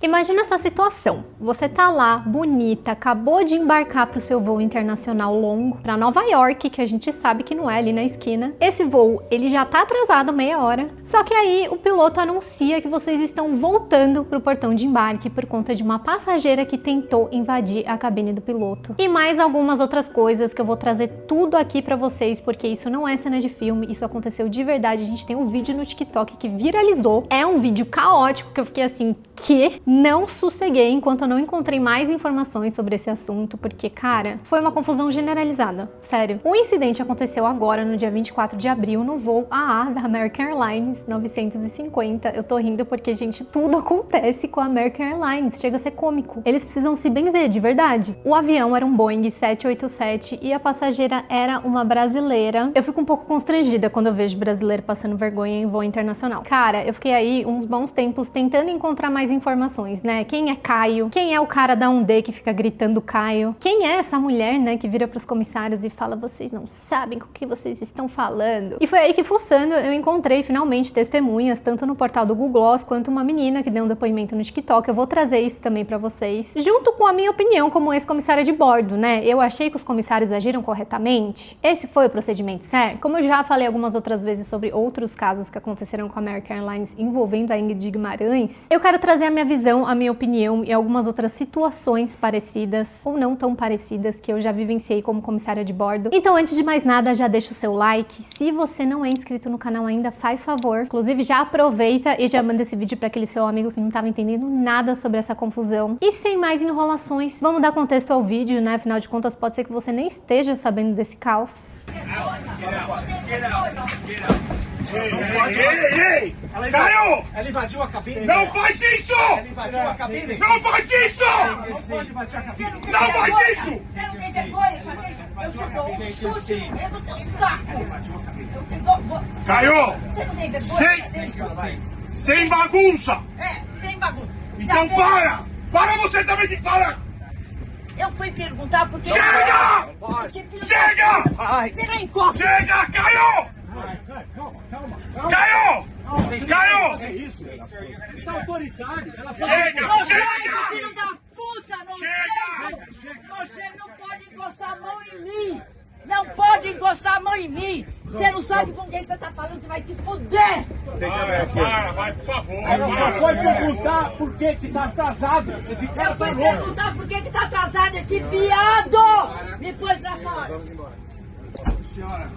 Imagina essa situação, você tá lá, bonita, acabou de embarcar pro seu voo internacional longo pra Nova York, que a gente sabe que não é ali na esquina. Esse voo, ele já tá atrasado meia hora, só que aí o piloto anuncia que vocês estão voltando pro portão de embarque por conta de uma passageira que tentou invadir a cabine do piloto. E mais algumas outras coisas que eu vou trazer tudo aqui pra vocês, porque isso não é cena de filme, isso aconteceu de verdade. A gente tem um vídeo no TikTok que viralizou, é um vídeo caótico que eu fiquei assim, que não sosseguei enquanto eu não encontrei mais informações sobre esse assunto, porque, cara, foi uma confusão generalizada, sério. O incidente aconteceu agora, no dia 24 de abril, no voo AA da American Airlines 950. Eu tô rindo porque, gente, tudo acontece com a American Airlines, chega a ser cômico. Eles precisam se benzer, de verdade. O avião era um Boeing 787 e a passageira era uma brasileira. Eu fico um pouco constrangida quando eu vejo brasileiro passando vergonha em voo internacional. Cara, eu fiquei aí uns bons tempos tentando encontrar mais informações, né? Quem é Caio? Quem é o cara da 1D que fica gritando Caio? Quem é essa mulher, né, que vira pros comissários e fala, vocês não sabem com o que vocês estão falando? E foi aí que, fuçando, eu encontrei finalmente testemunhas, tanto no portal do Google Gloss, quanto uma menina que deu um depoimento no TikTok. Eu vou trazer isso também pra vocês, junto com a minha opinião como ex-comissária de bordo, né? Eu achei que os comissários agiram corretamente? Esse foi o procedimento certo? Como eu já falei algumas outras vezes sobre outros casos que aconteceram com a American Airlines envolvendo a Ingrid Guimarães, eu quero trazer a minha visão, a minha opinião e algumas outras situações parecidas ou não tão parecidas que eu já vivenciei como comissária de bordo. Então, antes de mais nada, já deixa o seu like. Se você não é inscrito no canal ainda, faz favor. Inclusive, já aproveita e já manda esse vídeo para aquele seu amigo que não estava entendendo nada sobre essa confusão. E sem mais enrolações, vamos dar contexto ao vídeo, né? Afinal de contas, pode ser que você nem esteja sabendo desse caos. Ei! Caio! Ela invadiu a cabine? Não faz isso! Ela invadiu a cabine? Não faz isso! Não pode invadir a cabine. Não faz isso! Você não tem vergonha de fazer isso? Eu te dou um chute no meio do teu saco! Eu te dou... Caio! Você não tem vergonha de fazer isso? Sem bagunça! Sem bagunça! Então para! Para você também de falar! Eu fui perguntar porque... Chega! Chega! Você não encosta! Chega, Caio! Caio! Caio! É isso? Você tá autoritário. Ela Chega! Nojento, filho da puta! Chega! Nojento, não pode encostar a mão em mim! Não pode encostar a mão em mim! Você não sabe com quem você tá falando, você vai se fuder! Para, vai, por favor! Ela só foi perguntar por que tá atrasado. Esse cara Eu tá fui louco. perguntar por que tá atrasado esse viado! Me pôs pra fora! Senhora.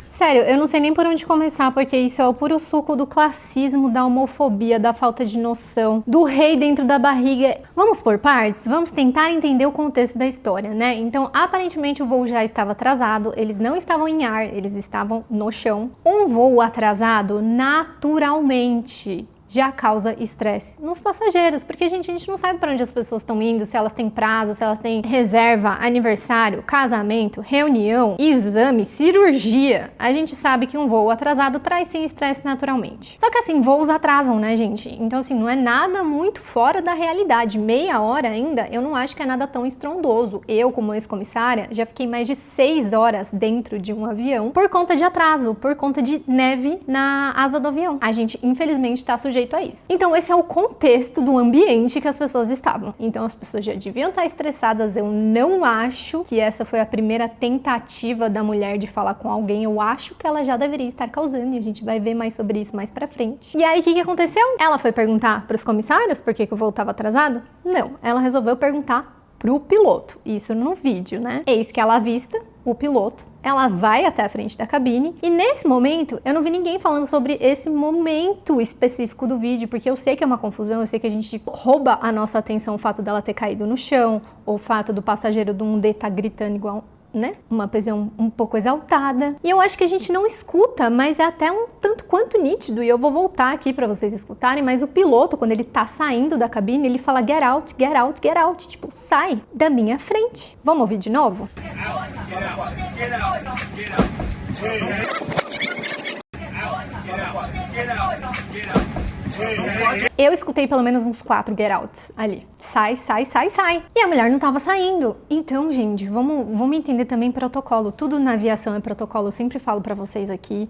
Sério, eu não sei nem por onde começar, porque isso é o puro suco do classismo, da homofobia, da falta de noção, do rei dentro da barriga. Vamos por partes? Vamos tentar entender o contexto da história, né? Então, aparentemente o voo já estava atrasado, eles não estavam em ar, eles estavam no chão. Um voo atrasado, naturalmente, já causa estresse nos passageiros, porque, gente, a gente não sabe para onde as pessoas estão indo, se elas têm prazo, se elas têm reserva, aniversário, casamento, reunião, exame, cirurgia. A gente sabe que um voo atrasado traz sim estresse naturalmente. Só que assim, voos atrasam, né, gente? Então assim, não é nada muito fora da realidade. Meia hora ainda, eu não acho que é nada tão estrondoso. Eu, como ex-comissária, já fiquei mais de 6 horas dentro de um avião por conta de atraso, por conta de neve na asa do avião. A gente, infelizmente, está sujeito a isso. Então esse é o contexto do ambiente que as pessoas estavam. Então as pessoas já deviam estar estressadas. Eu não acho que essa foi a primeira tentativa da mulher de falar com alguém. Eu acho que ela já deveria estar causando e a gente vai ver mais sobre isso mais pra frente. E aí o que aconteceu? Ela foi perguntar pros comissários por que o voo estava atrasado? Não, ela resolveu perguntar pro piloto. Isso no vídeo, né? Eis que ela avista o piloto, ela vai até a frente da cabine e nesse momento eu não vi ninguém falando sobre esse momento específico do vídeo, porque eu sei que é uma confusão, eu sei que a gente rouba a nossa atenção o fato dela ter caído no chão, ou o fato do passageiro do 1D tá gritando igual, né? Uma pessoa um pouco exaltada. E eu acho que a gente não escuta, mas é até um tanto quanto nítido. E eu vou voltar aqui pra vocês escutarem, mas o piloto, quando ele tá saindo da cabine, ele fala get out, get out, get out. Tipo, sai da minha frente. Vamos ouvir de novo? Eu escutei pelo menos uns 4 get outs ali. Sai, sai, sai, sai. E a mulher não tava saindo. Então, gente, vamos entender também protocolo. Tudo na aviação é protocolo. Eu sempre falo pra vocês aqui.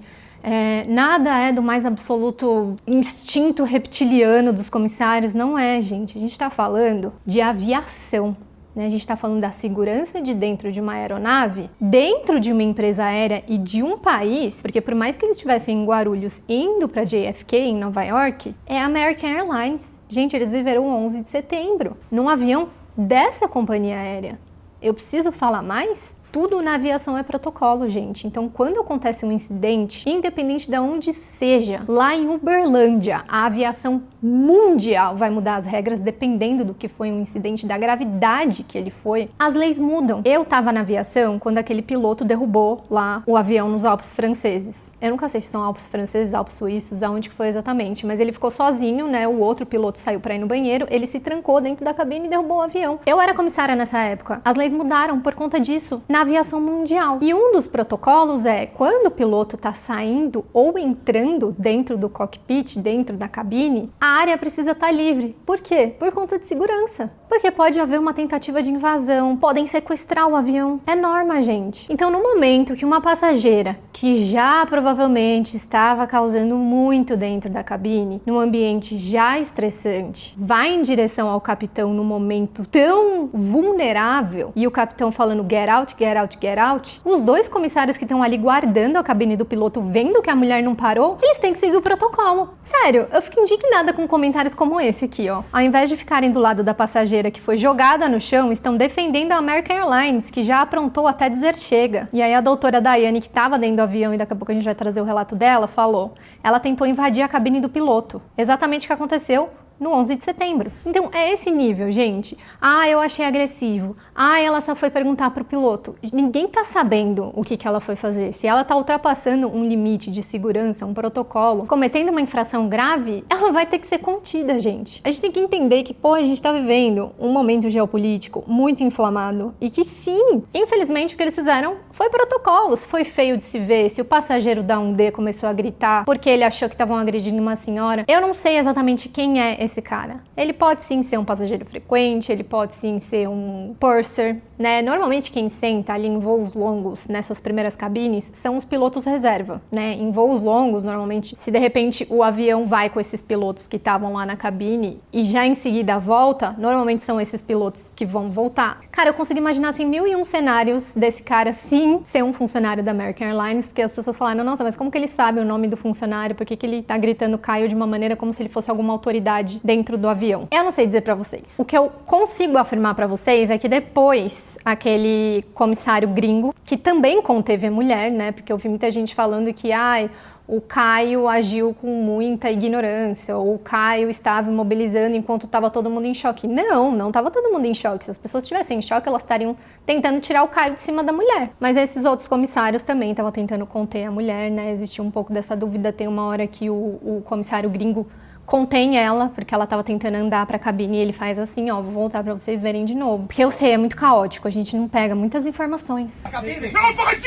Nada é do mais absoluto instinto reptiliano dos comissários. Não é, gente. A gente tá falando de aviação. A gente está falando da segurança de dentro de uma aeronave, dentro de uma empresa aérea e de um país, porque por mais que eles estivessem em Guarulhos indo para JFK, em Nova York, é a American Airlines. Gente, eles viveram o 11 de setembro, num avião dessa companhia aérea. Eu preciso falar mais? Tudo na aviação é protocolo, gente. Então, quando acontece um incidente, independente de onde seja, lá em Uberlândia, a aviação mundial vai mudar as regras dependendo do que foi um incidente, da gravidade que ele foi. As leis mudam. Eu tava na aviação quando aquele piloto derrubou lá o avião nos Alpes franceses. Eu nunca sei se são Alpes franceses, Alpes suíços, aonde que foi exatamente, mas ele ficou sozinho, né? O outro piloto saiu pra ir no banheiro, ele se trancou dentro da cabine e derrubou o avião. Eu era comissária nessa época. As leis mudaram por conta disso. Na aviação mundial. E um dos protocolos é quando o piloto está saindo ou entrando dentro do cockpit, dentro da cabine, a área precisa estar livre. Por quê? Por conta de segurança. Porque pode haver uma tentativa de invasão, podem sequestrar o avião. É norma, gente. Então, no momento que uma passageira, que já provavelmente estava causando muito dentro da cabine, num ambiente já estressante, vai em direção ao capitão num momento tão vulnerável, e o capitão falando get out, get out, get out, os dois comissários que estão ali guardando a cabine do piloto, vendo que a mulher não parou, eles têm que seguir o protocolo. Sério, eu fico indignada com comentários como esse aqui, ó. Ao invés de ficarem do lado da passageira que foi jogada no chão, estão defendendo a American Airlines, que já aprontou até dizer chega. E aí a doutora Daiane, que estava dentro do avião, e daqui a pouco a gente vai trazer o relato dela, falou, ela tentou invadir a cabine do piloto. Exatamente o que aconteceu no 11 de setembro. Então, é esse nível, gente. Ah, eu achei agressivo. Ah, ela só foi perguntar pro piloto. Ninguém tá sabendo o que ela foi fazer. Se ela tá ultrapassando um limite de segurança, um protocolo, cometendo uma infração grave, ela vai ter que ser contida, gente. A gente tem que entender que, pô, a gente tá vivendo um momento geopolítico muito inflamado e que, sim, infelizmente, o que eles fizeram foi protocolos. Foi feio de se ver. Se o passageiro da 1D começou a gritar porque ele achou que estavam agredindo uma senhora, eu não sei exatamente quem é esse cara. Ele pode sim ser um passageiro frequente, ele pode sim ser um purser, né? Normalmente quem senta ali em voos longos nessas primeiras cabines são os pilotos reserva, né? Em voos longos, normalmente, se de repente o avião vai com esses pilotos que estavam lá na cabine e já em seguida volta, normalmente são esses pilotos que vão voltar. Cara, eu consigo imaginar assim 1001 cenários desse cara sim ser um funcionário da American Airlines, porque as pessoas falaram, nossa, mas como que ele sabe o nome do funcionário? Por que que ele tá gritando Caio de uma maneira como se ele fosse alguma autoridade dentro do avião? Eu não sei dizer pra vocês. O que eu consigo afirmar pra vocês é que depois aquele comissário gringo, que também conteve a mulher, né? Porque eu vi muita gente falando que, o Caio agiu com muita ignorância, ou o Caio estava imobilizando enquanto estava todo mundo em choque. Não estava todo mundo em choque. Se as pessoas estivessem em choque, elas estariam tentando tirar o Caio de cima da mulher. Mas esses outros comissários também estavam tentando conter a mulher, né? Existia um pouco dessa dúvida. Tem uma hora que o comissário gringo contém ela, porque ela tava tentando andar pra cabine e ele faz assim, ó, vou voltar pra vocês verem de novo. Porque eu sei, é muito caótico, a gente não pega muitas informações. Não faz isso! Não faz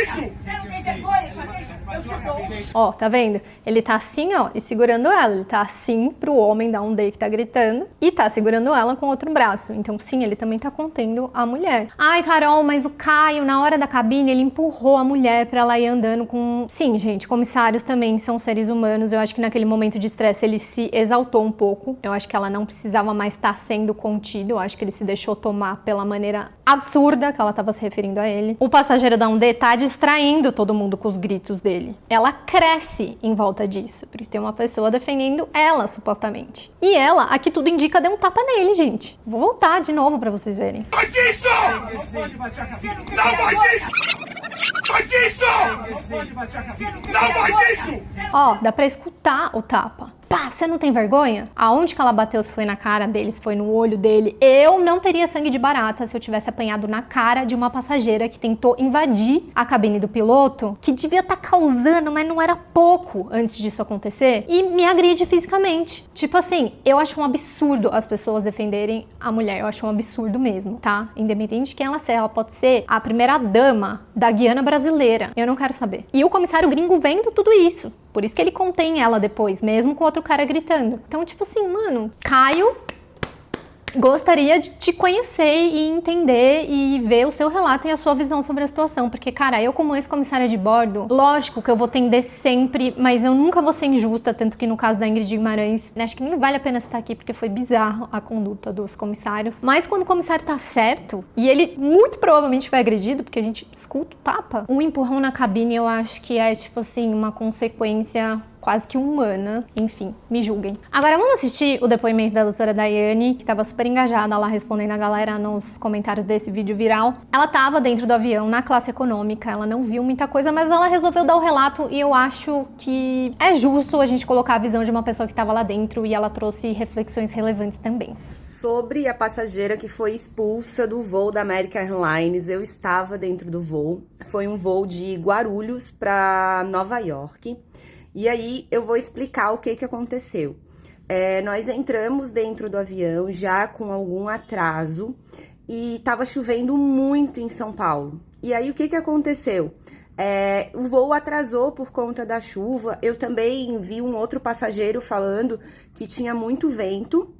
isso! Você não tem vergonha de fazer isso? Eu te dou. Ó, tá vendo? Ele tá assim, ó, e segurando ela. Ele tá assim pro homem da 1D que tá gritando e tá segurando ela com o outro braço. Então, sim, ele também tá contendo a mulher. Ai, Carol, mas o Caio, na hora da cabine, ele empurrou a mulher pra ela ir andando com... Sim, gente, comissários também são seres humanos. Eu acho que naquele momento de estresse ele se exaltou um pouco. Eu acho que ela não precisava mais estar sendo contida. Eu acho que ele se deixou tomar pela maneira absurda que ela estava se referindo a ele. O passageiro da 1D tá distraindo todo mundo com os gritos dele. Ela cresce em volta disso, porque tem uma pessoa defendendo ela, supostamente. E ela, aqui tudo indica, deu um tapa nele, gente. Vou voltar de novo pra vocês verem. Faz isso! Não faz isso! Faz isso! Não faz isso! Ó, dá pra escutar o tapa. Pá, você não tem vergonha? Aonde que ela bateu, se foi na cara dele, se foi no olho dele? Eu não teria sangue de barata se eu tivesse apanhado na cara de uma passageira que tentou invadir a cabine do piloto, que devia estar causando, mas não era pouco antes disso acontecer, e me agride fisicamente. Tipo assim, eu acho um absurdo as pessoas defenderem a mulher, eu acho um absurdo mesmo, tá? Independente de quem ela seja, ela pode ser a primeira dama da Guiana brasileira, eu não quero saber. E o comissário gringo vendo tudo isso. Por isso que ele contém ela depois, mesmo com outro cara gritando. Então, tipo assim, mano, Caio, gostaria de te conhecer e entender e ver o seu relato e a sua visão sobre a situação, porque, cara, eu como ex-comissária de bordo, lógico que eu vou tender sempre, mas eu nunca vou ser injusta, tanto que no caso da Ingrid Guimarães, acho que nem vale a pena citar aqui, porque foi bizarro a conduta dos comissários, mas quando o comissário tá certo, e ele muito provavelmente foi agredido, porque a gente escuta o tapa, um empurrão na cabine eu acho que é, tipo assim, uma consequência quase que humana. Enfim, me julguem. Agora vamos assistir o depoimento da doutora Daiane, que estava super engajada lá respondendo a galera nos comentários desse vídeo viral. Ela estava dentro do avião, na classe econômica, ela não viu muita coisa, mas ela resolveu dar o relato e eu acho que é justo a gente colocar a visão de uma pessoa que estava lá dentro e ela trouxe reflexões relevantes também. Sobre a passageira que foi expulsa do voo da American Airlines, eu estava dentro do voo. Foi um voo de Guarulhos para Nova York. E aí eu vou explicar o que aconteceu. Nós entramos dentro do avião já com algum atraso e estava chovendo muito em São Paulo. E aí o que aconteceu? O voo atrasou por conta da chuva. Eu também vi um outro passageiro falando que tinha muito vento,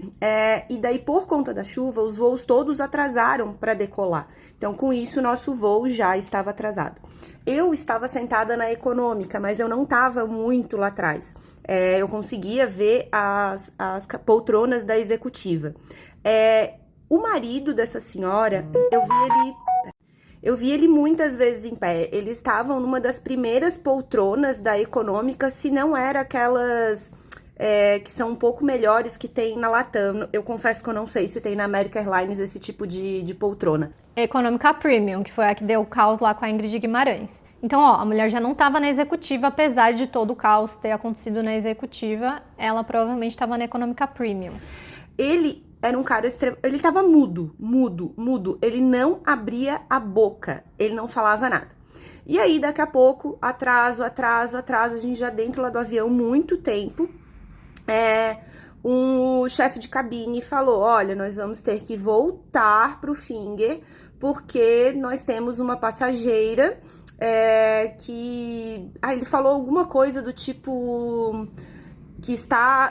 e daí por conta da chuva os voos todos atrasaram para decolar. Então com isso nosso voo já estava atrasado. Eu estava sentada na econômica, mas eu não estava muito lá atrás. Eu conseguia ver as poltronas da executiva. O marido dessa senhora, eu vi ele muitas vezes em pé. Eles estavam numa das primeiras poltronas da econômica, se não era aquelas que são um pouco melhores que tem na Latam. Eu confesso que eu não sei se tem na American Airlines esse tipo de poltrona. Econômica Premium, que foi a que deu o caos lá com a Ingrid Guimarães. Então, ó, a mulher já não estava na executiva, apesar de todo o caos ter acontecido na executiva, ela provavelmente estava na Econômica Premium. Ele era um cara extremo, ele tava mudo, ele não abria a boca, ele não falava nada. E aí, daqui a pouco, atraso, a gente já dentro lá do avião, muito tempo, um chefe de cabine falou, olha, nós vamos ter que voltar pro Finger, porque nós temos uma passageira que... ele falou alguma coisa do tipo...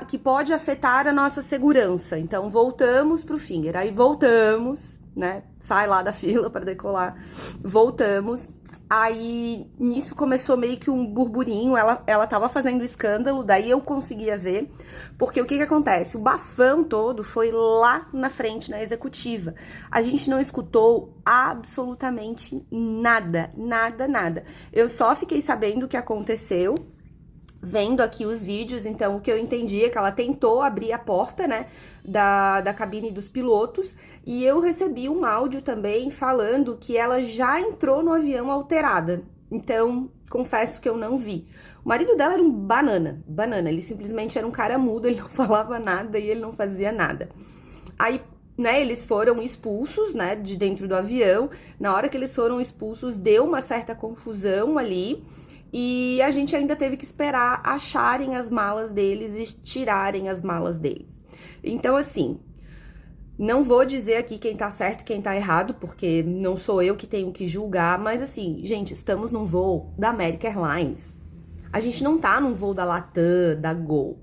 que pode afetar a nossa segurança. Então, voltamos pro Finger. Aí, voltamos, né? Sai lá da fila para decolar. Voltamos. Aí, nisso começou meio que um burburinho. Ela tava fazendo escândalo, daí eu conseguia ver. Porque o que acontece? O bafão todo foi lá na frente, na executiva. A gente não escutou absolutamente nada. Eu só fiquei sabendo o que aconteceu vendo aqui os vídeos. Então o que eu entendi é que ela tentou abrir a porta, né, da cabine dos pilotos, e eu recebi um áudio também falando que ela já entrou no avião alterada. Então, confesso que eu não vi. O marido dela era um banana, ele simplesmente era um cara mudo, ele não falava nada e ele não fazia nada. Aí, né, eles foram expulsos, né, de dentro do avião. Na hora que eles foram expulsos, deu uma certa confusão ali. E a gente ainda teve que esperar acharem as malas deles e tirarem as malas deles. Então, assim, não vou dizer aqui quem tá certo e quem tá errado, porque não sou eu que tenho que julgar, mas assim, gente, estamos num voo da American Airlines. A gente não tá num voo da Latam, da Gol.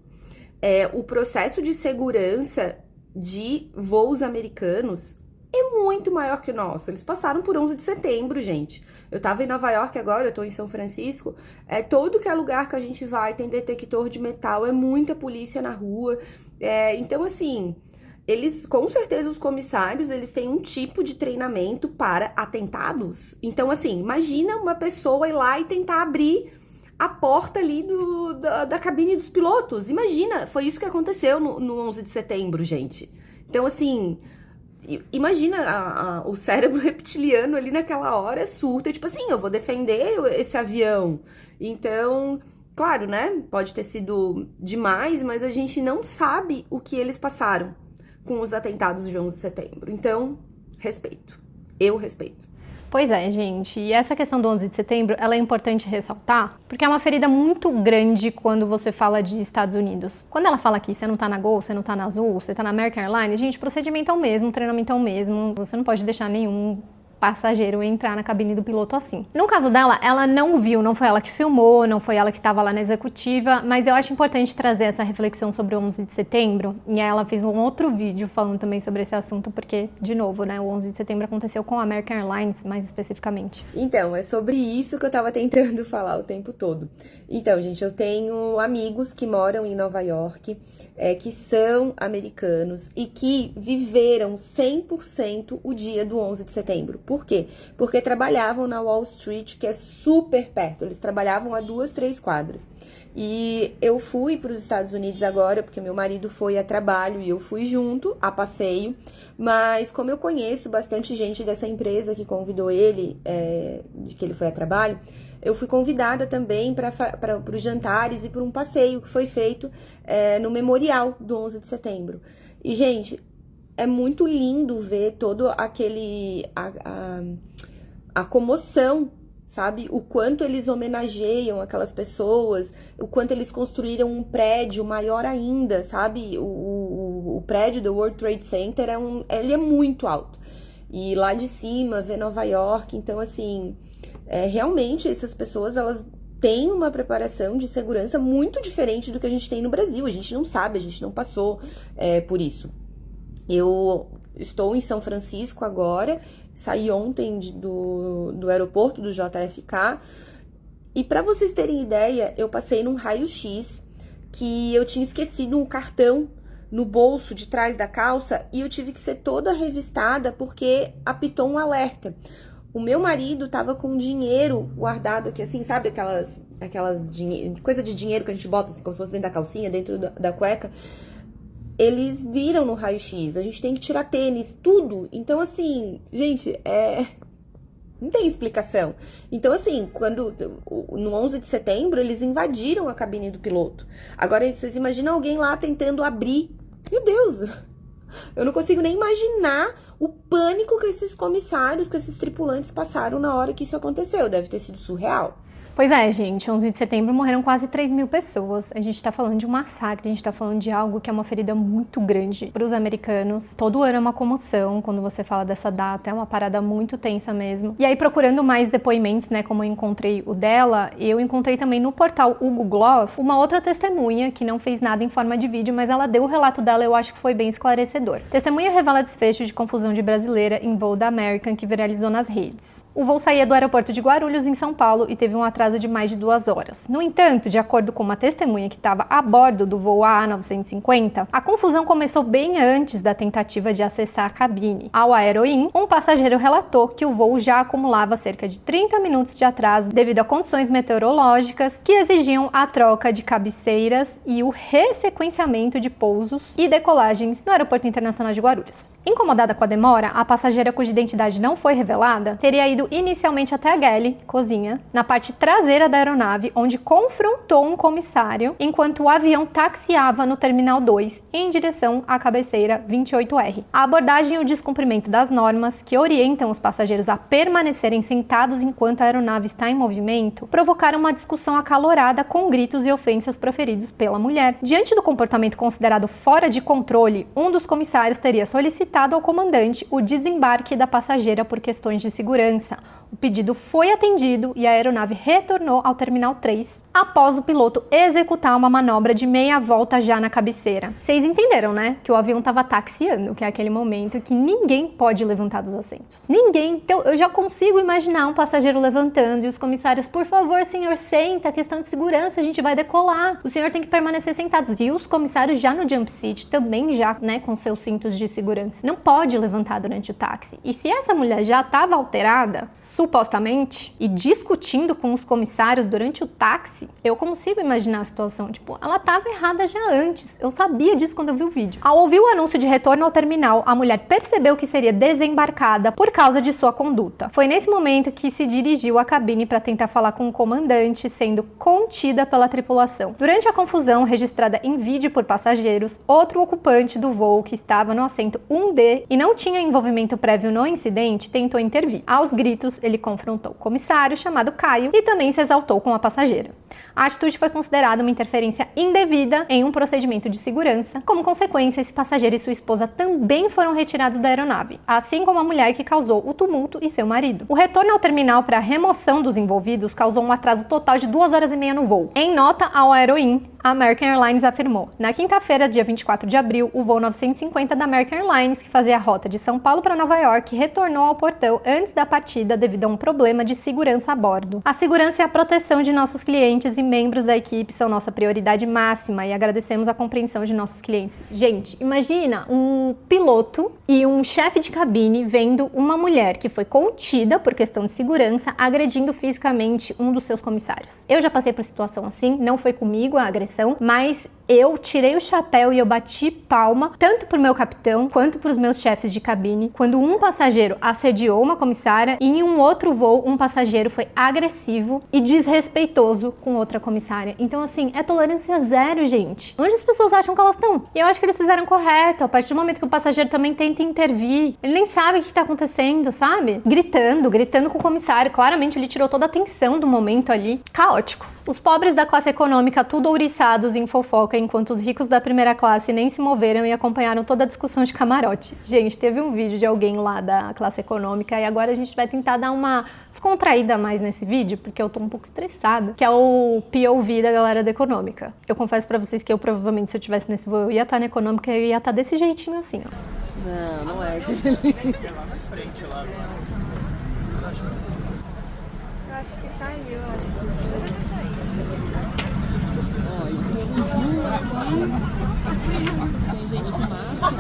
O processo de segurança de voos americanos é muito maior que o nosso. Eles passaram por 11 de setembro, gente. Eu tava em Nova York agora, eu tô em São Francisco. Todo que é lugar que a gente vai tem detector de metal, é muita polícia na rua. Então, assim, eles, com certeza, os comissários, eles têm um tipo de treinamento para atentados. Então, assim, imagina uma pessoa ir lá e tentar abrir a porta ali da cabine dos pilotos. Imagina, foi isso que aconteceu no 11 de setembro, gente. Então, assim... Imagina o cérebro reptiliano ali naquela hora surta, tipo assim, eu vou defender esse avião. Então, claro, né, pode ter sido demais, mas a gente não sabe o que eles passaram com os atentados de 11 de setembro. Então, respeito. Eu respeito. Pois é, gente, e essa questão do 11 de setembro, ela é importante ressaltar, porque é uma ferida muito grande quando você fala de Estados Unidos. Quando ela fala aqui, você não tá na Gol, você não tá na Azul, você tá na American Airlines, gente, o procedimento é o mesmo, o treinamento é o mesmo, você não pode deixar nenhum passageiro entrar na cabine do piloto assim. No caso dela, ela não viu, não foi ela que filmou, não foi ela que estava lá na executiva, mas eu acho importante trazer essa reflexão sobre o 11 de setembro, e ela fez um outro vídeo falando também sobre esse assunto, porque, de novo, né, o 11 de setembro aconteceu com a American Airlines, mais especificamente. Então, é sobre isso que eu tava tentando falar o tempo todo. Então, gente, eu tenho amigos que moram em Nova York, que são americanos e que viveram 100% o dia do 11 de setembro. Por quê? Porque trabalhavam na Wall Street, que é super perto. Eles trabalhavam a 2, 3 quadras. E eu fui para os Estados Unidos agora, porque meu marido foi a trabalho e eu fui junto, a passeio. Mas como eu conheço bastante gente dessa empresa que convidou ele, de que ele foi a trabalho, eu fui convidada também para os jantares e para um passeio que foi feito no memorial do 11 de setembro. E, gente, é muito lindo ver todo a comoção, sabe? O quanto eles homenageiam aquelas pessoas, o quanto eles construíram um prédio maior ainda, sabe? O prédio do World Trade Center, ele é muito alto. E lá de cima, vê Nova York, então, assim, realmente essas pessoas, elas têm uma preparação de segurança muito diferente do que a gente tem no Brasil. A gente não sabe, a gente não passou por isso. Eu estou em São Francisco agora, saí ontem do aeroporto do JFK, e para vocês terem ideia, eu passei num raio-x que eu tinha esquecido um cartão no bolso de trás da calça e eu tive que ser toda revistada porque apitou um alerta. O meu marido tava com dinheiro guardado aqui, assim, sabe aquelas coisa de dinheiro que a gente bota assim, como se fosse dentro da calcinha, dentro da cueca. Eles viram no raio-x, a gente tem que tirar tênis, tudo. Então, assim, gente, não tem explicação. Então, assim, no 11 de setembro, eles invadiram a cabine do piloto. Agora, vocês imaginam alguém lá tentando abrir? Meu Deus! Eu não consigo nem imaginar o pânico que esses comissários, que esses tripulantes passaram na hora que isso aconteceu. Deve ter sido surreal. Pois é, gente, 11 de setembro morreram quase 3.000 pessoas. A gente tá falando de um massacre, a gente tá falando de algo que é uma ferida muito grande para os americanos. Todo ano é uma comoção quando você fala dessa data, é uma parada muito tensa mesmo. E aí, procurando mais depoimentos, né, como eu encontrei o dela, eu encontrei também no portal Google Gloss uma outra testemunha que não fez nada em forma de vídeo, mas ela deu o relato dela, eu acho que foi bem esclarecedor. Testemunha revela desfecho de confusão de brasileira em voo da American que viralizou nas redes. O voo saía do aeroporto de Guarulhos, em São Paulo, e teve um atraso de mais de 2 horas. No entanto, de acordo com uma testemunha que estava a bordo do voo AA950, a confusão começou bem antes da tentativa de acessar a cabine. Ao Aeroin, um passageiro relatou que o voo já acumulava cerca de 30 minutos de atraso devido a condições meteorológicas que exigiam a troca de cabeceiras e o ressequenciamento de pousos e decolagens no Aeroporto Internacional de Guarulhos. Incomodada com a demora, a passageira, cuja identidade não foi revelada, teria ido inicialmente até a galley, cozinha, na parte traseira da aeronave, onde confrontou um comissário enquanto o avião taxiava no Terminal 2 em direção à cabeceira 28R. A abordagem e o descumprimento das normas que orientam os passageiros a permanecerem sentados enquanto a aeronave está em movimento provocaram uma discussão acalorada com gritos e ofensas proferidos pela mulher. Diante do comportamento considerado fora de controle, um dos comissários teria solicitado ao comandante o desembarque da passageira por questões de segurança. O pedido foi atendido e a aeronave retornou ao Terminal 3 após o piloto executar uma manobra de meia volta já na cabeceira. Vocês entenderam, né? Que o avião estava taxiando, que é aquele momento que ninguém pode levantar dos assentos. Ninguém. Então, eu já consigo imaginar um passageiro levantando e os comissários, por favor, senhor, senta, questão de segurança, a gente vai decolar. O senhor tem que permanecer sentado. E os comissários já no jump seat, também já, né, com seus cintos de segurança. Não pode levantar durante o táxi. E se essa mulher já estava alterada, supostamente, e discutindo com os comissários durante o táxi, eu consigo imaginar a situação. Tipo, ela estava errada já antes. Eu sabia disso quando eu vi o vídeo. Ao ouvir o anúncio de retorno ao terminal, a mulher percebeu que seria desembarcada por causa de sua conduta. Foi nesse momento que se dirigiu à cabine para tentar falar com o comandante, sendo contida pela tripulação. Durante a confusão registrada em vídeo por passageiros, outro ocupante do voo que estava no assento 1D e não tinha envolvimento prévio no incidente, tentou intervir. Aos gritos, ele confrontou o comissário, chamado Caio, e também se exaltou com a passageira. A atitude foi considerada uma interferência indevida em um procedimento de segurança. Como consequência, esse passageiro e sua esposa também foram retirados da aeronave, assim como a mulher que causou o tumulto e seu marido. O retorno ao terminal para a remoção dos envolvidos causou um atraso total de 2 horas e meia no voo. Em nota ao Aeroin, a American Airlines afirmou: na quinta-feira, dia 24 de abril, o voo 950 da American Airlines, que fazia a rota de São Paulo para Nova York, retornou ao portão antes da partida devido a um problema de segurança a bordo. A segurança e a proteção de nossos clientes e membros da equipe são nossa prioridade máxima e agradecemos a compreensão de nossos clientes. Gente, imagina um piloto e um chefe de cabine vendo uma mulher que foi contida por questão de segurança agredindo fisicamente um dos seus comissários. Eu já passei por situação assim, não foi comigo a agressão, mas eu tirei o chapéu e eu bati palma tanto pro meu capitão quanto pros meus chefes de cabine quando um passageiro assediou uma comissária e em um outro voo um passageiro foi agressivo e desrespeitoso com outra comissária. Então assim, é tolerância zero, gente. Onde as pessoas acham que elas estão? E eu acho que eles fizeram correto. A partir do momento que o passageiro também tenta intervir, ele nem sabe o que tá acontecendo, sabe? Gritando com o comissário. Claramente ele tirou toda a atenção do momento ali. Caótico. Os pobres da classe econômica tudo ouriçados em fofoca, enquanto os ricos da primeira classe nem se moveram e acompanharam toda a discussão de camarote. Gente, teve um vídeo de alguém lá da classe econômica e agora a gente vai tentar dar uma descontraída mais nesse vídeo, porque eu tô um pouco estressada, que é o POV da galera da econômica. Eu confesso pra vocês que eu provavelmente, se eu tivesse nesse voo, eu ia estar na econômica e eu ia estar desse jeitinho assim, ó. Não é. Eu acho que saiu, Olha, pelo zoom aqui, tem gente com máscara.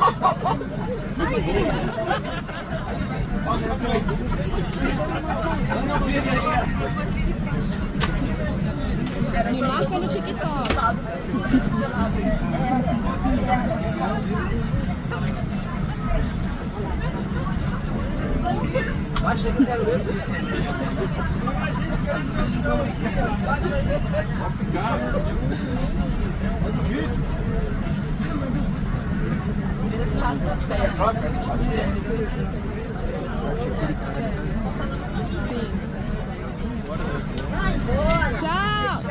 Me marca no TikTok. Sim. Tchau!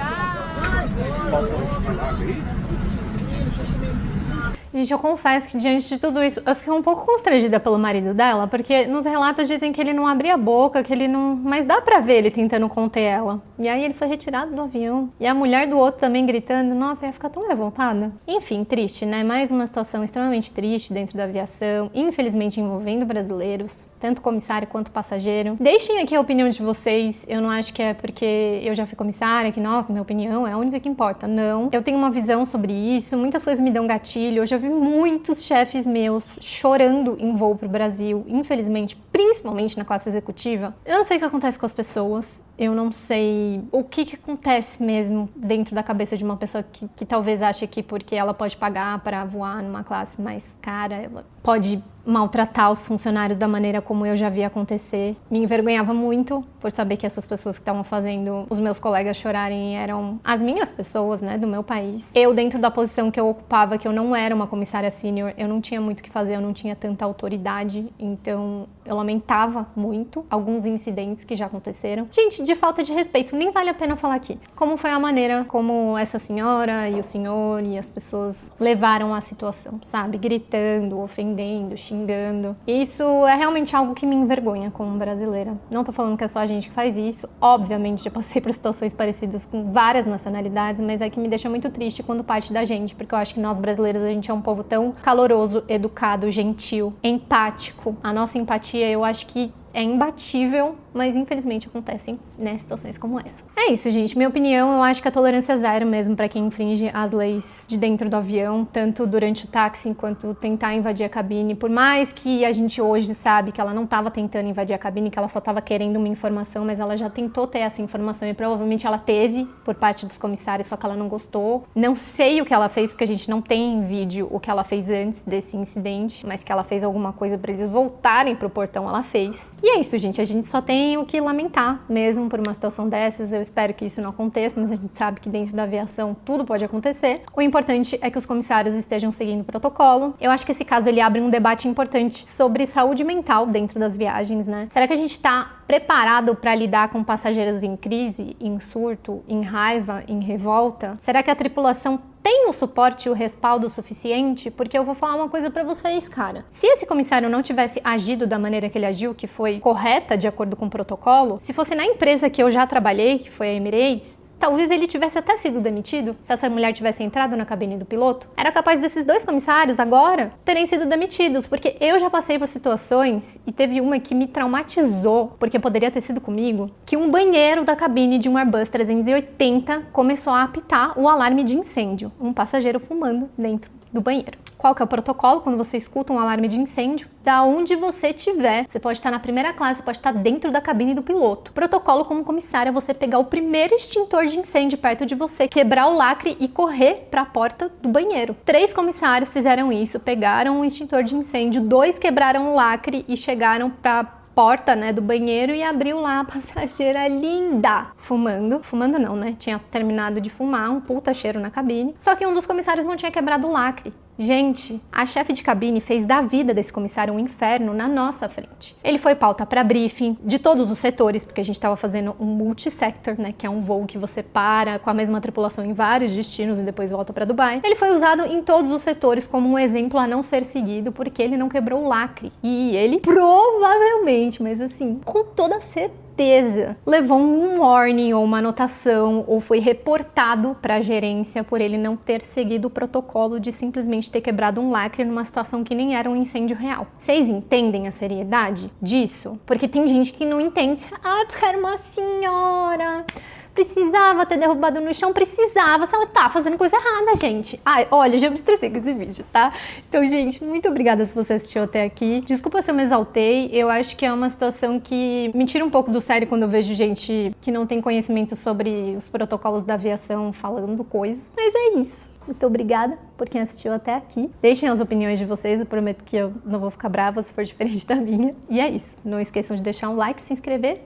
Gente, eu confesso que diante de tudo isso, eu fiquei um pouco constrangida pelo marido dela, porque nos relatos dizem que ele não abria a boca, que ele não... Mas dá pra ver ele tentando conter ela. E aí ele foi retirado do avião. E a mulher do outro também gritando. Nossa, eu ia ficar tão revoltada. Enfim, triste, né? Mais uma situação extremamente triste dentro da aviação, infelizmente envolvendo brasileiros, tanto comissário quanto passageiro. Deixem aqui a opinião de vocês. Eu não acho que é porque eu já fui comissária, que, nossa, minha opinião é a única que importa. Não. Eu tenho uma visão sobre isso, muitas coisas me dão gatilho. Eu já vi muitos chefes meus chorando em voo pro Brasil, infelizmente, principalmente na classe executiva. Eu não sei o que acontece com as pessoas, eu não sei o que acontece mesmo dentro da cabeça de uma pessoa que talvez ache que porque ela pode pagar para voar numa classe mais cara, ela pode maltratar os funcionários da maneira como eu já vi acontecer. Me envergonhava muito por saber que essas pessoas que estavam fazendo os meus colegas chorarem eram as minhas pessoas, né, do meu país. Eu, dentro da posição que eu ocupava, que eu não era uma comissária sênior, eu não tinha muito o que fazer, eu não tinha tanta autoridade, então eu lamentava muito alguns incidentes que já aconteceram. Gente, de falta de respeito, nem vale a pena falar aqui. Como foi a maneira como essa senhora e o senhor e as pessoas levaram a situação, sabe? Gritando, ofendendo, xingando. Isso é realmente algo que me envergonha como brasileira. Não tô falando que é só a gente que faz isso. Obviamente, já passei por situações parecidas com várias nacionalidades, mas é que me deixa muito triste quando parte da gente, porque eu acho que nós brasileiros, a gente é um povo tão caloroso, educado, gentil, empático. A nossa empatia, eu acho que é imbatível, mas infelizmente acontecem, né, situações como essa. É isso, gente. Minha opinião, eu acho que a tolerância é zero mesmo para quem infringe as leis de dentro do avião, tanto durante o táxi quanto tentar invadir a cabine. Por mais que a gente hoje sabe que ela não estava tentando invadir a cabine, que ela só estava querendo uma informação, mas ela já tentou ter essa informação e provavelmente ela teve por parte dos comissários, só que ela não gostou. Não sei o que ela fez, porque a gente não tem em vídeo o que ela fez antes desse incidente, mas que ela fez alguma coisa para eles voltarem pro portão, ela fez. E é isso, gente. A gente só tem o que lamentar mesmo por uma situação dessas. Eu espero que isso não aconteça, mas a gente sabe que dentro da aviação tudo pode acontecer. O importante é que os comissários estejam seguindo o protocolo. Eu acho que esse caso ele abre um debate importante sobre saúde mental dentro das viagens, né? Será que a gente tá preparado para lidar com passageiros em crise, em surto, em raiva, em revolta? Será que a tripulação tem o suporte e o respaldo suficiente? Porque eu vou falar uma coisa pra vocês, cara. Se esse comissário não tivesse agido da maneira que ele agiu, que foi correta de acordo com o protocolo, se fosse na empresa que eu já trabalhei, que foi a Emirates, talvez ele tivesse até sido demitido, se essa mulher tivesse entrado na cabine do piloto. Era capaz desses 2 comissários agora terem sido demitidos, porque eu já passei por situações, e teve uma que me traumatizou, porque poderia ter sido comigo, que um banheiro da cabine de um Airbus 380 começou a apitar o alarme de incêndio. Um passageiro fumando dentro do banheiro. Qual que é o protocolo quando você escuta um alarme de incêndio? Da onde você estiver, você pode estar na primeira classe, pode estar dentro da cabine do piloto. Protocolo como comissário é você pegar o primeiro extintor de incêndio perto de você, quebrar o lacre e correr para a porta do banheiro. 3 comissários fizeram isso, pegaram um extintor de incêndio, 2 quebraram o lacre e chegaram para porta, né, do banheiro e abriu lá a passageira linda, fumando não, né, tinha terminado de fumar, um puta cheiro na cabine, só que um dos comissários não tinha quebrado o lacre. Gente, a chefe de cabine fez da vida desse comissário um inferno na nossa frente. Ele foi pauta para briefing de todos os setores, porque a gente estava fazendo um multisector, né, que é um voo que você para com a mesma tripulação em vários destinos e depois volta para Dubai. Ele foi usado em todos os setores como um exemplo a não ser seguido, porque ele não quebrou o lacre. E ele provavelmente, mas assim, com toda certeza, levou um warning ou uma anotação ou foi reportado para a gerência por ele não ter seguido o protocolo de simplesmente ter quebrado um lacre numa situação que nem era um incêndio real. Vocês entendem a seriedade disso? Porque tem gente que não entende. Ah, porque era uma senhora, precisava ter derrubado no chão, precisava, se ela tá fazendo coisa errada, gente. Ai, olha, já me estressei com esse vídeo, tá? Então, gente, muito obrigada se você assistiu até aqui. Desculpa se eu me exaltei, eu acho que é uma situação que me tira um pouco do sério quando eu vejo gente que não tem conhecimento sobre os protocolos da aviação falando coisas, mas é isso. Muito obrigada por quem assistiu até aqui. Deixem as opiniões de vocês, eu prometo que eu não vou ficar brava se for diferente da minha. E é isso. Não esqueçam de deixar um like, se inscrever.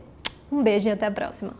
Um beijo e até a próxima.